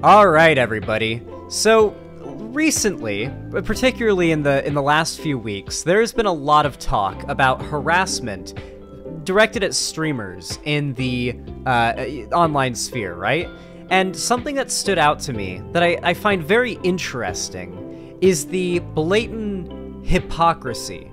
All right, everybody. So recently, particularly in the last few weeks, there's been a lot of talk about harassment directed at streamers in the online sphere, right? And something that stood out to me that I find very interesting is the blatant hypocrisy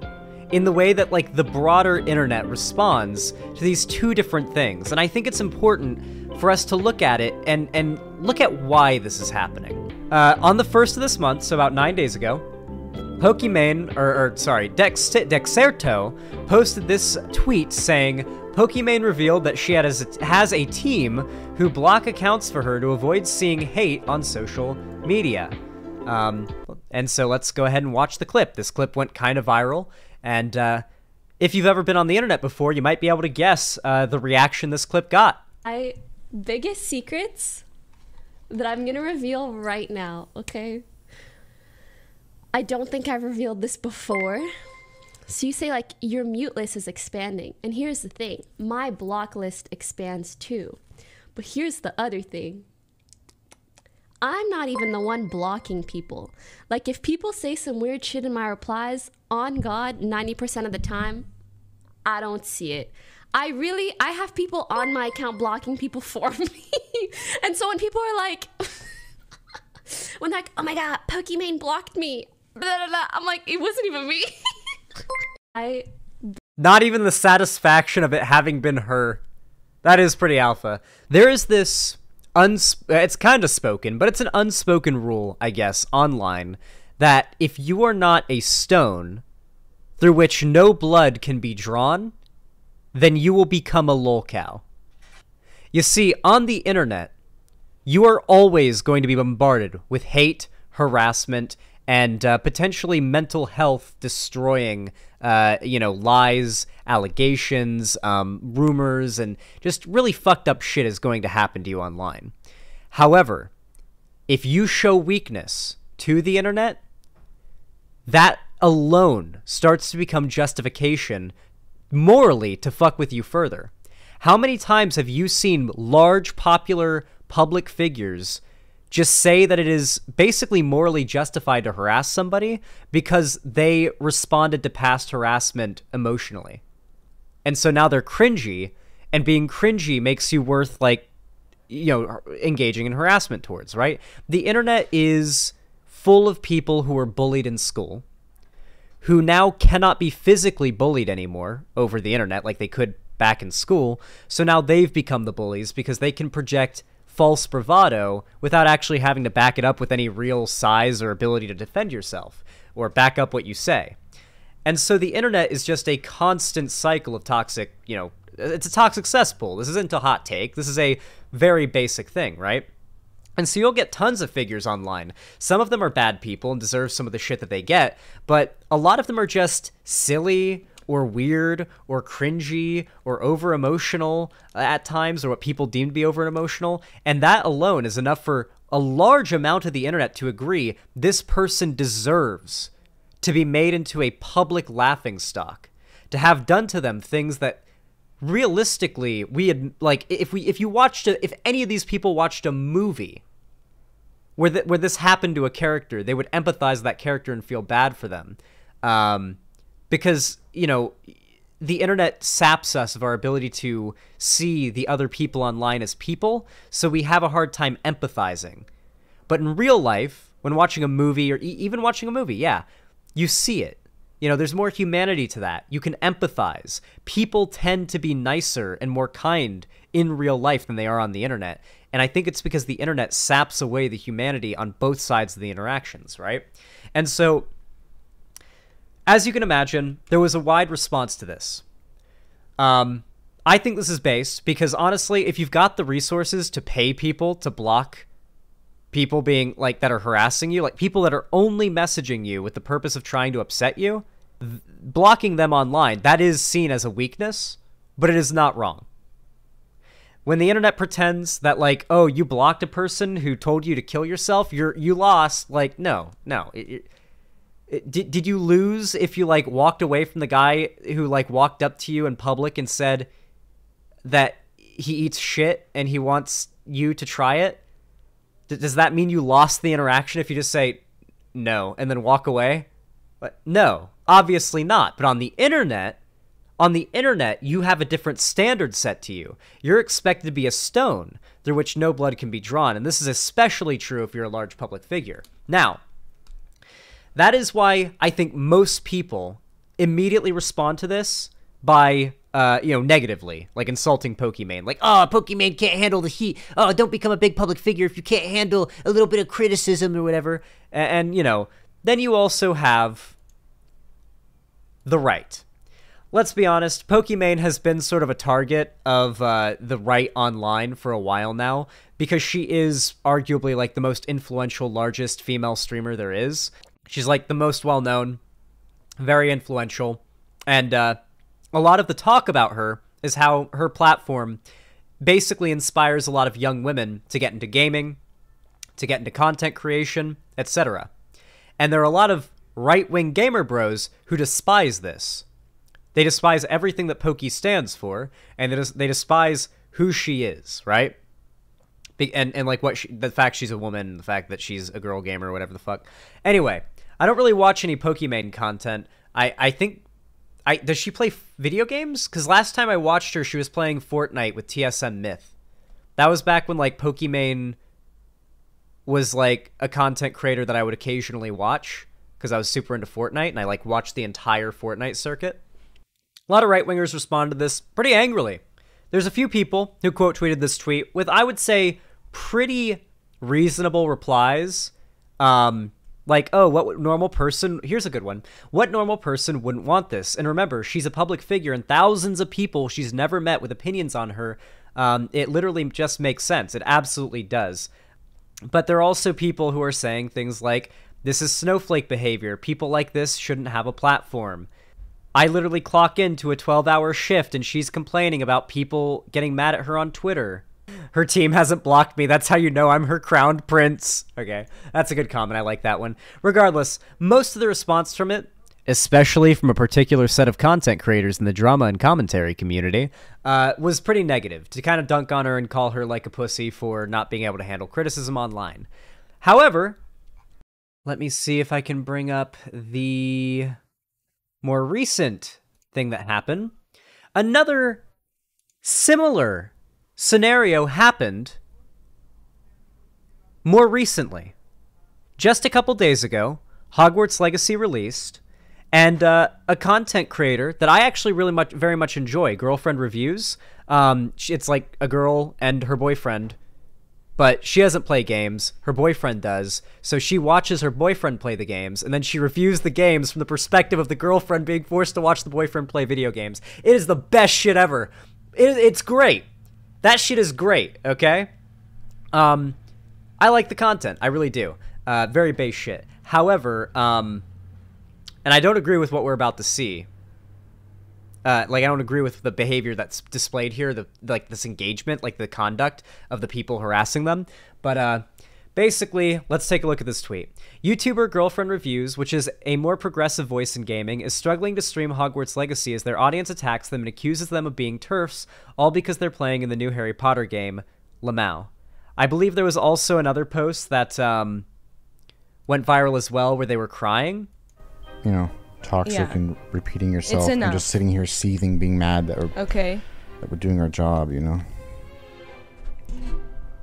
in the way that, like, the broader internet responds to these two different things. And I think it's important for us to look at it and look at why this is happening. On the 1st of this month, so about 9 days ago, Dexerto posted this tweet saying, Pokimane revealed that she has a team who block accounts for her to avoid seeing hate on social media. And so let's go ahead and watch the clip. This clip went kind of viral, and if you've ever been on the internet before, you might be able to guess the reaction this clip got. Biggest secrets that I'm gonna reveal right now, okay? I don't think I've revealed this before. So you say, like, your mute list is expanding. And here's the thing. My block list expands too. But here's the other thing. I'm not even the one blocking people. Like, if people say some weird shit in my replies, on God, 90% of the time, I don't see it. I have people on my account blocking people for me. And so when people are like, when they're like, oh my God, Pokimane blocked me, blah, blah, blah, I'm like, it wasn't even me. Not even the satisfaction of it having been her. That is pretty alpha. There is this, it's kind of spoken, but it's an unspoken rule, I guess, online, that if you are not a stone through which no blood can be drawn, then you will become a lolcow. You see, on the internet, you are always going to be bombarded with hate, harassment, and potentially mental health destroying, lies, allegations, rumors, and just really fucked up shit is going to happen to you online. However, if you show weakness to the internet, that alone starts to become justification morally to fuck with you further. How many times have you seen large, popular public figures just say that it is basically morally justified to harass somebody because they responded to past harassment emotionally? And so now they're cringy, and being cringy makes you worth, like, engaging in harassment towards, right? The internet is full of people who were bullied in school, who now cannot be physically bullied anymore over the internet like they could back in school. So now they've become the bullies because they can project false bravado without actually having to back it up with any real size or ability to defend yourself or back up what you say. And so the internet is just a constant cycle of toxic, it's a toxic cesspool. This isn't a hot take. This is a very basic thing, right? And so you'll get tons of figures online. Some of them are bad people and deserve some of the shit that they get, but a lot of them are just silly or weird or cringy or over-emotional at times, or what people deem to be over-emotional, and that alone is enough for a large amount of the internet to agree this person deserves to be made into a public laughingstock, to have done to them things that realistically, we had, like, if any of these people watched a movie where this happened to a character, they would empathize with that character and feel bad for them, because the internet saps us of our ability to see the other people online as people, so we have a hard time empathizing. But in real life, when watching a movie, or even watching a movie, yeah, you see it. There's more humanity to that. You can empathize. People tend to be nicer and more kind in real life than they are on the internet. And I think it's because the internet saps away the humanity on both sides of the interactions, right? And so, as you can imagine, there was a wide response to this. I think this is based because, honestly, if you've got the resources to pay people to block people being, like, that are harassing you, like people that are only messaging you with the purpose of trying to upset you, blocking them online, that is seen as a weakness, but it is not wrong. When the internet pretends that, like, oh, you blocked a person who told you to kill yourself, you lost, like, no. Did you lose if you, like, walked away from the guy who, like, walked up to you in public and said that he eats shit and he wants you to try it? Does that mean you lost the interaction if you just say no and then walk away? But no, obviously not. But on the internet, you have a different standard set to you. You're expected to be a stone through which no blood can be drawn, and this is especially true if you're a large public figure. Now, that is why I think most people immediately respond to this by, negatively, like insulting Pokimane. Like, oh, Pokimane can't handle the heat. Oh, don't become a big public figure if you can't handle a little bit of criticism or whatever. And then you also have the right. Let's be honest, Pokimane has been sort of a target of the right online for a while now because she is arguably like the most influential, largest female streamer there is. She's like the most well-known, very influential, and a lot of the talk about her is how her platform basically inspires a lot of young women to get into gaming, to get into content creation, etc. And there are a lot of right-wing gamer bros who despise this. They despise everything that Poki stands for, and they despise who she is, right? And like the fact she's a woman, the fact that she's a girl gamer, or whatever the fuck. Anyway, I don't really watch any Pokimane content. I think does she play video games? Because last time I watched her, she was playing Fortnite with TSM Myth. That was back when like Pokimane was like a content creator that I would occasionally watch because I was super into Fortnite and I like watched the entire Fortnite circuit. A lot of right-wingers responded to this pretty angrily. There's a few people who quote tweeted this tweet with, I would say, pretty reasonable replies. Like, oh, what normal person... Here's a good one. What normal person wouldn't want this? And remember, she's a public figure and thousands of people she's never met with opinions on her. It literally just makes sense. It absolutely does. But there are also people who are saying things like, this is snowflake behavior. People like this shouldn't have a platform. I literally clock into a 12-hour shift and she's complaining about people getting mad at her on Twitter. Her team hasn't blocked me. That's how you know I'm her crowned prince. Okay, that's a good comment. I like that one. Regardless, most of the response from it, especially from a particular set of content creators in the drama and commentary community, was pretty negative, to kind of dunk on her and call her like a pussy for not being able to handle criticism online. However, let me see if I can bring up the more recent thing that happened. Another similar scenario happened more recently. Just a couple days ago, Hogwarts Legacy released, and a content creator that I actually very much enjoy, Girlfriend Reviews. It's like a girl and her boyfriend, but she doesn't play games. Her boyfriend does. So she watches her boyfriend play the games, and then she reviews the games from the perspective of the girlfriend being forced to watch the boyfriend play video games. It is the best shit ever. It's great. That shit is great, okay? I like the content. I really do. Very base shit. However, and I don't agree with what we're about to see. Like, I don't agree with the behavior that's displayed here, like this engagement, like the conduct of the people harassing them. But basically, let's take a look at this tweet. YouTuber Girlfriend Reviews, which is a more progressive voice in gaming, is struggling to stream Hogwarts Legacy as their audience attacks them and accuses them of being TERFs, all because they're playing in the new Harry Potter game, Lamau. I believe there was also another post that went viral as well where they were crying. You know, toxic and repeating yourself and just sitting here seething, being mad that we're doing our job, you know?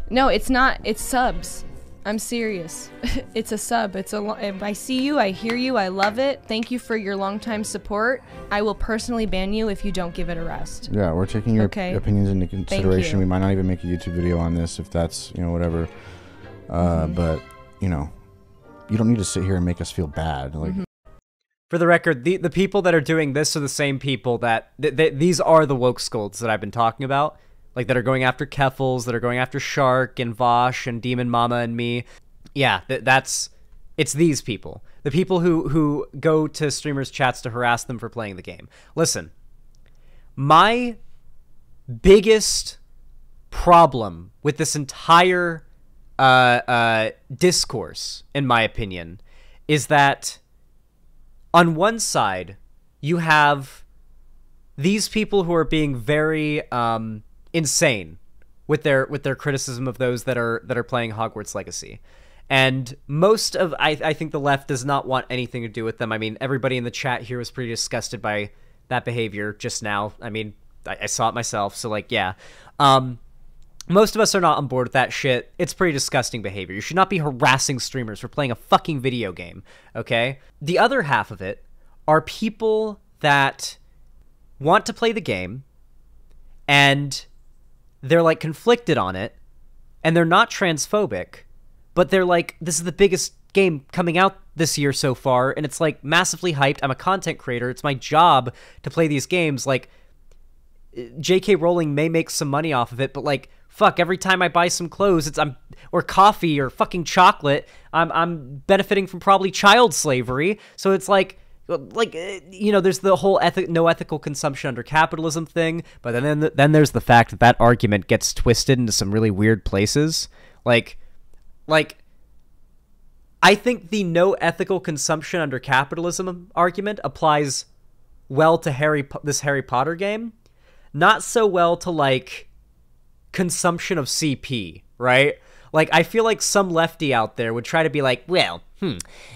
No, it's not. It's subs. I'm serious. It's a sub. I see you. I hear you. I love it. Thank you for your longtime support. I will personally ban you if you don't give it a rest. Yeah, we're taking your opinions into consideration. We might not even make a YouTube video on this if that's, you know, whatever. But, you know, you don't need to sit here and make us feel bad. Like, for the record, the people that are doing this are the same people that... these are the woke scolds that I've been talking about. Like, that are going after Keffels, that are going after Shark and Vosh and Demon Mama and me. Yeah, it's these people. The people who go to streamers' chats to harass them for playing the game. Listen, my biggest problem with this entire discourse, in my opinion, is that on one side, you have these people who are being very insane with their criticism of those that are playing Hogwarts Legacy. And most of I think the left does not want anything to do with them. I mean, everybody in the chat here was pretty disgusted by that behavior just now. I mean, I saw it myself, so like, yeah. Most of us are not on board with that shit. It's pretty disgusting behavior. You should not be harassing streamers for playing a fucking video game, okay? The other half of it are people that want to play the game and they're like conflicted on it, and they're not transphobic, but they're like, this is the biggest game coming out this year so far, and it's like massively hyped. I'm a content creator. It's my job to play these games. Like, J.K. Rowling may make some money off of it, but like, fuck, every time I buy some clothes, or coffee or fucking chocolate, I'm benefiting from probably child slavery. So it's like, you know, there's the whole no ethical consumption under capitalism thing, but then there's the fact that argument gets twisted into some really weird places. Like, I think the no ethical consumption under capitalism argument applies well to this Harry Potter game, not so well to like consumption of CP, right? Like, I feel like some lefty out there would try to be like, well,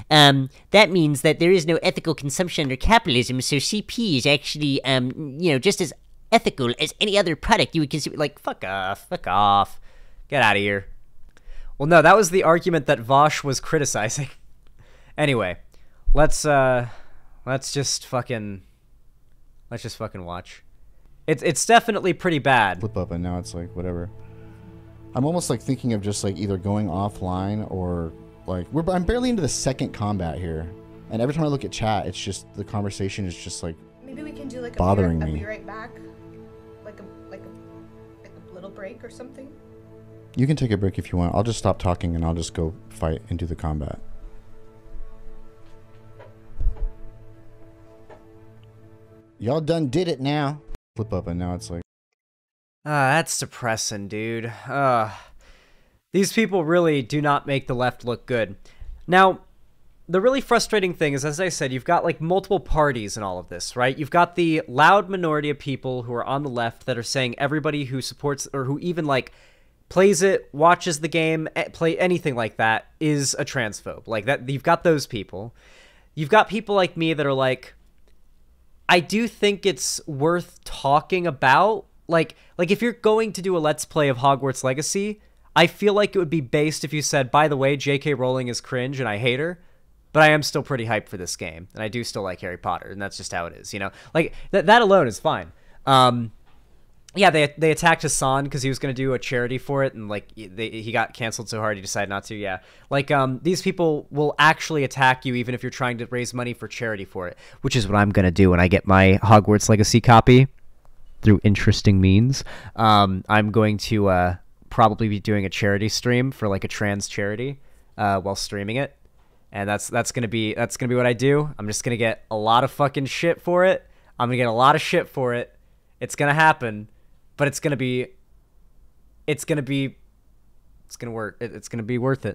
that means that there is no ethical consumption under capitalism, so CP is actually, you know, just as ethical as any other product you would consume. Like, fuck off, get out of here. Well, no, that was the argument that Vosh was criticizing. Anyway, let's just fucking watch. It's definitely pretty bad. Flip up, and now it's like whatever. I'm almost like thinking of just like either going offline or like I'm barely into the second combat here, and every time I look at chat, it's just the conversation is just like maybe we can do like bothering me. I'll be right back, like a little break or something. You can take a break if you want. I'll just stop talking and I'll just go fight and do the combat. Y'all done did it now. Flip up, and now it's like. That's depressing, dude. These people really do not make the left look good. Now, the really frustrating thing is, as I said, you've got like multiple parties in all of this, right? You've got the loud minority of people who are on the left that are saying everybody who supports or who even like plays it, watches the game, play anything like that is a transphobe. Like that, you've got those people. You've got people like me that are like, I do think it's worth talking about. Like if you're going to do a Let's Play of Hogwarts Legacy, I feel like it would be based if you said, by the way, J.K. Rowling is cringe and I hate her, but I am still pretty hyped for this game, and I do still like Harry Potter, and that's just how it is, you know? Like, that alone is fine. Yeah, they attacked Hassan because he was going to do a charity for it, and, like, he got canceled so hard he decided not to, yeah. Like, these people will actually attack you even if you're trying to raise money for charity for it, which is what I'm going to do when I get my Hogwarts Legacy copy through interesting means. I'm going to probably be doing a charity stream for, like, a trans charity while streaming it, and that's gonna be what I do. I'm just gonna get a lot of fucking shit for it. I'm gonna get a lot of shit for it. It's gonna happen. But it's gonna be worth it. It's gonna be worth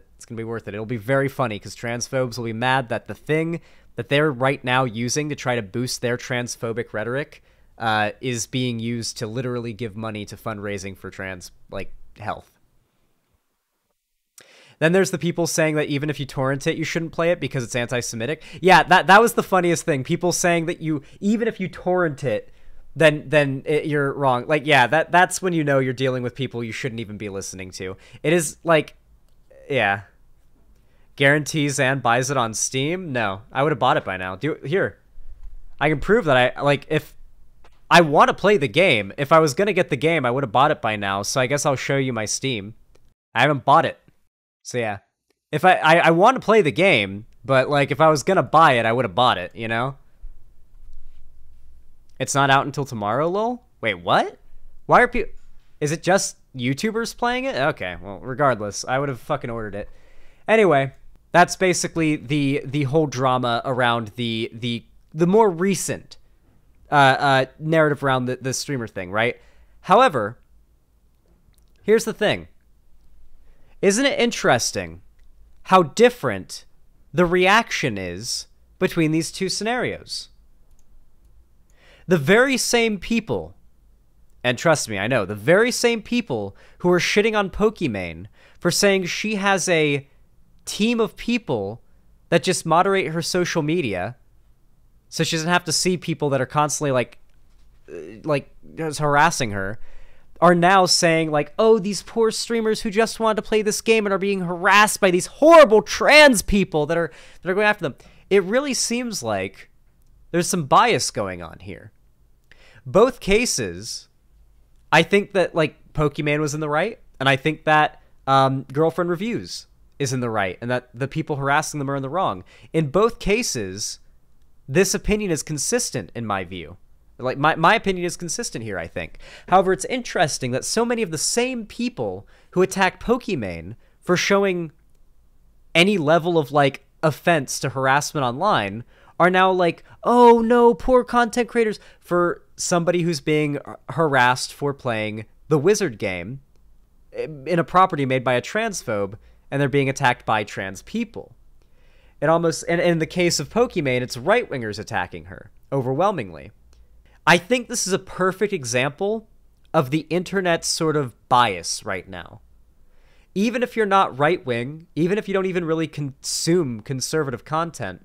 it. It'll be very funny because transphobes will be mad that the thing that they're right now using to try to boost their transphobic rhetoric is being used to literally give money to fundraising for trans health. Then there's the people saying that even if you torrent it, you shouldn't play it because it's anti-Semitic. Yeah, that was the funniest thing. People saying that even if you torrent it, then you're wrong. Like, yeah, that's when you know you're dealing with people you shouldn't even be listening to. It is like, yeah. Guarantees and buys it on Steam? No, I would have bought it by now. Here. I can prove that if I want to play the game, if I was going to get the game, I would have bought it by now. So I guess I'll show you my Steam. I haven't bought it. So yeah. If I want to play the game, but like if I was going to buy it, I would have bought it, you know? It's not out until tomorrow, lol? Wait, what? Why are people... Is it just YouTubers playing it? Okay, well, regardless, I would have fucking ordered it. Anyway, that's basically the whole drama around the more recent narrative around the streamer thing, right? However, here's the thing. Isn't it interesting how different the reaction is between these two scenarios? The very same people, And trust me, I know, the very same people who are shitting on Pokimane for saying she has a team of people that just moderate her social media so she doesn't have to see people that are constantly like harassing her, are now saying like, oh, these poor streamers who just wanted to play this game and are being harassed by these horrible trans people that are going after them. It really seems like there's some bias going on here. Both cases, I think that like Pokimane was in the right, and I think that Girlfriend Reviews is in the right, and that the people harassing them are in the wrong. In both cases, this opinion is consistent in my view. Like, my opinion is consistent here, I think. However, it's interesting that so many of the same people who attack Pokimane for showing any level of, like, offense to harassment online are now like, oh, no, poor content creators, for somebody who's being harassed for playing the Wizard game in a property made by a transphobe, and they're being attacked by trans people. It almost, and in the case of Pokimane, it's right-wingers attacking her, overwhelmingly. I think this is a perfect example of the internet's sort of bias right now. Even if you're not right-wing, even if you don't even really consume conservative content,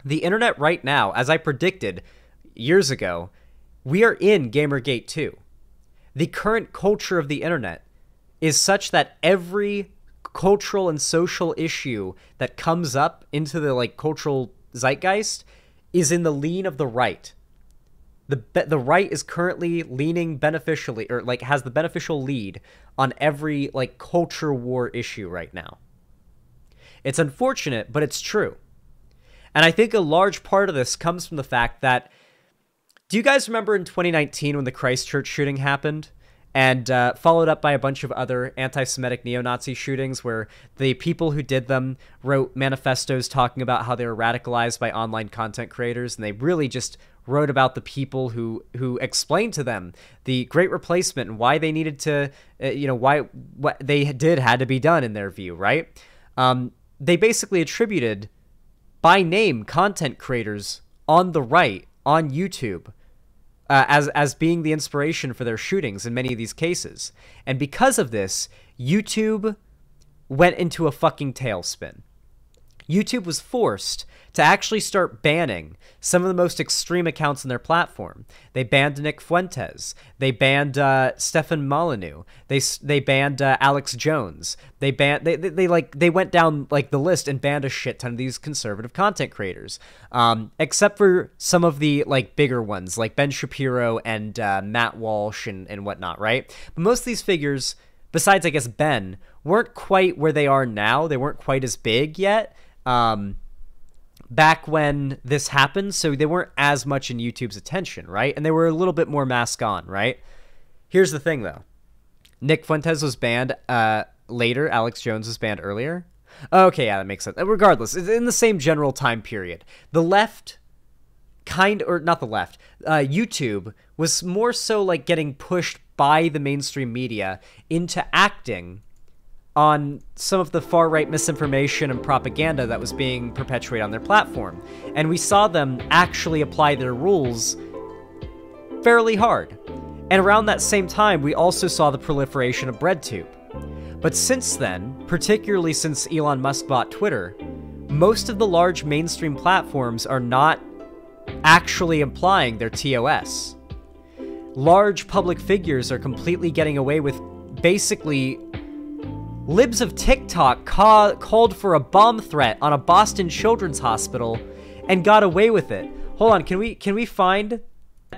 the internet right now, as I predicted years ago, we are in Gamergate 2. The current culture of the internet is such that every cultural and social issue that comes up into the like cultural zeitgeist is in the lean of the right. The right is currently leaning beneficially, or like has the beneficial lead on every like culture war issue right now. It's unfortunate, but it's true. And I think a large part of this comes from the fact that, do you guys remember in 2019 when the Christchurch shooting happened? And followed up by a bunch of other anti-Semitic neo-Nazi shootings where the people who did them wrote manifestos talking about how they were radicalized by online content creators, and they really just wrote about the people who explained to them the Great Replacement and why they needed to, why what they did had to be done in their view, right? They basically attributed by name content creators on the right, on YouTube, as being the inspiration for their shootings in many of these cases. And because of this, YouTube went into a fucking tailspin. YouTube was forced to actually start banning some of the most extreme accounts on their platform. They banned Nick Fuentes. They banned Stefan Molyneux. They banned Alex Jones. They banned they went down like the list and banned a shit ton of these conservative content creators. Except for some of the like bigger ones like Ben Shapiro and Matt Walsh and whatnot, right? But most of these figures, besides I guess Ben, weren't quite where they are now. They weren't quite as big yet. Back when this happened, so they weren't as much in YouTube's attention, right? And they were a little bit more mask on, right? Here's the thing, though. Nick Fuentes was banned later. Alex Jones was banned earlier. Okay, yeah, that makes sense. Regardless, it's in the same general time period. The left, not the left, YouTube was more so like getting pushed by the mainstream media into acting on some of the far-right misinformation and propaganda that was being perpetuated on their platform. And we saw them actually apply their rules fairly hard. And around that same time, we also saw the proliferation of BreadTube. But since then, particularly since Elon Musk bought Twitter, most of the large mainstream platforms are not actually applying their TOS. Large public figures are completely getting away with basically libs of TikTok called for a bomb threat on a Boston Children's Hospital and got away with it. Hold on, can we find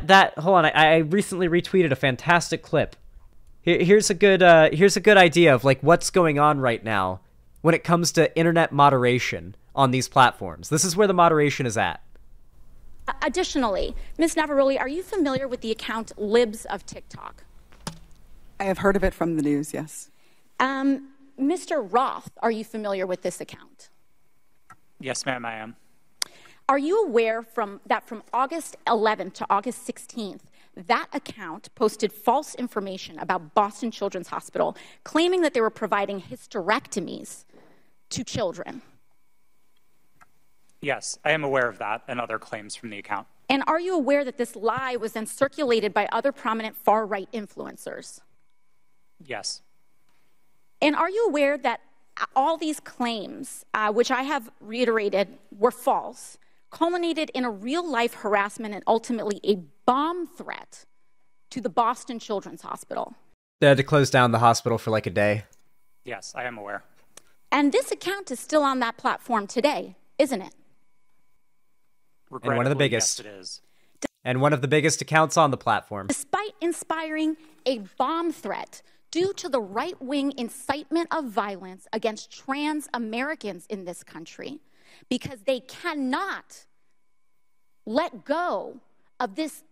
that? Hold on, I recently retweeted a fantastic clip. Here's a good idea of like what's going on right now when it comes to internet moderation on these platforms. This is where the moderation is at. Additionally, Ms. Navaroli, are you familiar with the account Libs of TikTok? I have heard of it from the news, yes. Mr. Roth, are you familiar with this account? Yes, ma'am, I am. Are you aware that from August 11th to August 16th, that account posted false information about Boston Children's Hospital, claiming that they were providing hysterectomies to children? Yes, I am aware of that and other claims from the account. And are you aware that this lie was then circulated by other prominent far-right influencers? Yes. And are you aware that all these claims, which I have reiterated were false, culminated in a real-life harassment and ultimately a bomb threat to the Boston Children's Hospital? They had to close down the hospital for like a day. Yes, I am aware. And this account is still on that platform today, isn't it? And one of the biggest. Yes, it is. And one of the biggest accounts on the platform. Despite inspiring a bomb threat due to the right-wing incitement of violence against trans Americans in this country, because they cannot let go of this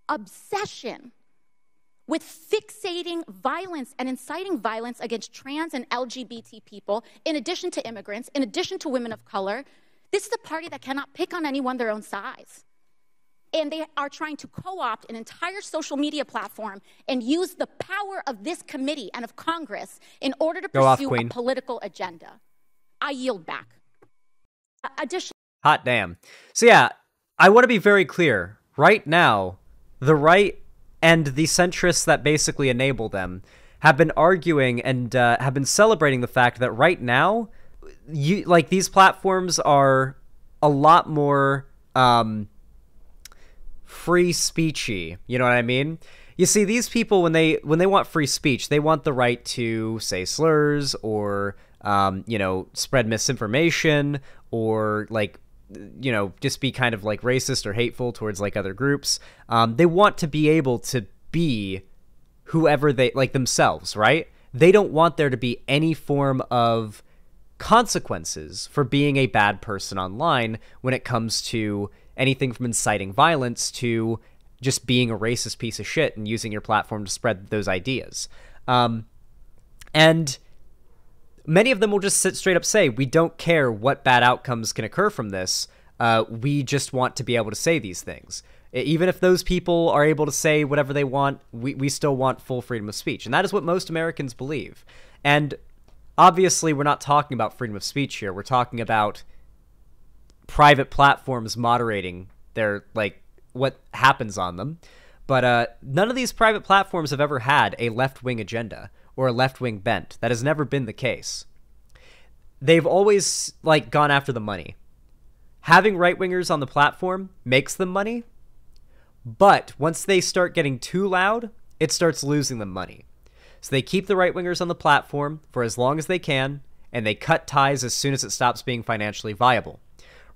obsession with fixating violence and inciting violence against trans and LGBT people, in addition to immigrants, in addition to women of color. This is a party that cannot pick on anyone their own size. And they are trying to co-opt an entire social media platform and use the power of this committee and of Congress in order to pursue a political agenda. I yield back. Hot damn. So yeah, I want to be very clear. Right now, the right and the centrists that basically enable them have been arguing and have been celebrating the fact that right now, these platforms are a lot more free speechy. You know what I mean? You see, these people, when they want free speech, they want the right to say slurs or spread misinformation or just be kind of like racist or hateful towards like other groups. They want to be able to be whoever they like themselves, right? They don't want there to be any form of consequences for being a bad person online when it comes to anything from inciting violence to just being a racist piece of shit and using your platform to spread those ideas. And many of them will just straight up say, we don't care what bad outcomes can occur from this. We just want to be able to say these things. Even if those people are able to say whatever they want, we still want full freedom of speech. And that is what most Americans believe. And obviously, we're not talking about freedom of speech here. We're talking about private platforms moderating their, what happens on them. But none of these private platforms have ever had a left-wing agenda or a left-wing bent. That has never been the case. They've always, gone after the money. Having right-wingers on the platform makes them money, but once they start getting too loud, it starts losing them money. So they keep the right-wingers on the platform for as long as they can, and they cut ties as soon as it stops being financially viable.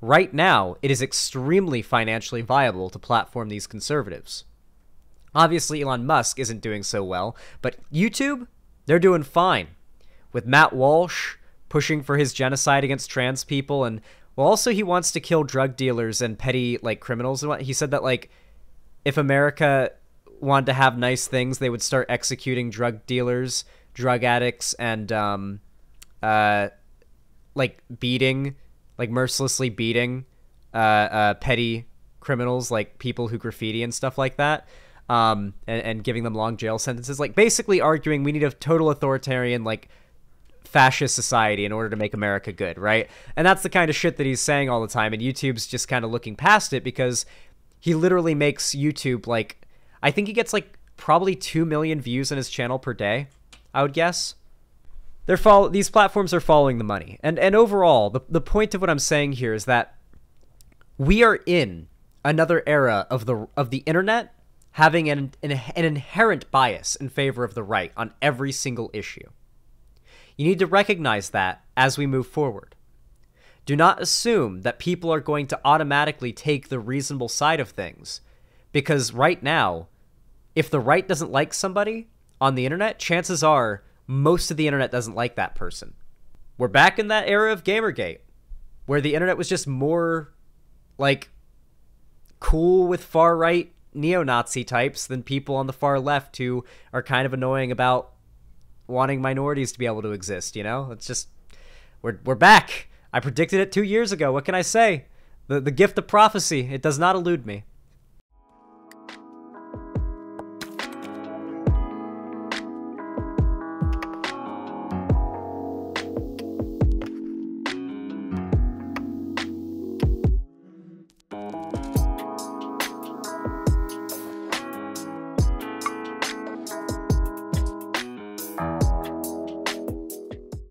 Right now, it is extremely financially viable to platform these conservatives. Obviously, Elon Musk isn't doing so well, but YouTube, they're doing fine. With Matt Walsh pushing for his genocide against trans people, and also he wants to kill drug dealers and petty criminals. And he said that if America wanted to have nice things, they would start executing drug dealers, drug addicts, and mercilessly beating petty criminals, like people who graffiti and stuff like that. And giving them long jail sentences, basically arguing we need a total authoritarian, fascist society in order to make America good, right? And that's the kind of shit that he's saying all the time, and YouTube's just kind of looking past it because he literally makes YouTube, I think he gets, probably 2 million views on his channel per day, I would guess. These platforms are following the money. And overall, the point of what I'm saying here is that we are in another era of the internet having an inherent bias in favor of the right on every single issue. You need to recognize that as we move forward. Do not assume that people are going to automatically take the reasonable side of things, because right now, if the right doesn't like somebody on the internet, chances are most of the internet doesn't like that person. We're back in that era of Gamergate, where the internet was just more, cool with far-right neo-Nazi types than people on the far left who are kind of annoying about wanting minorities to be able to exist, It's just, we're back. I predicted it 2 years ago. What can I say? The gift of prophecy, it does not elude me.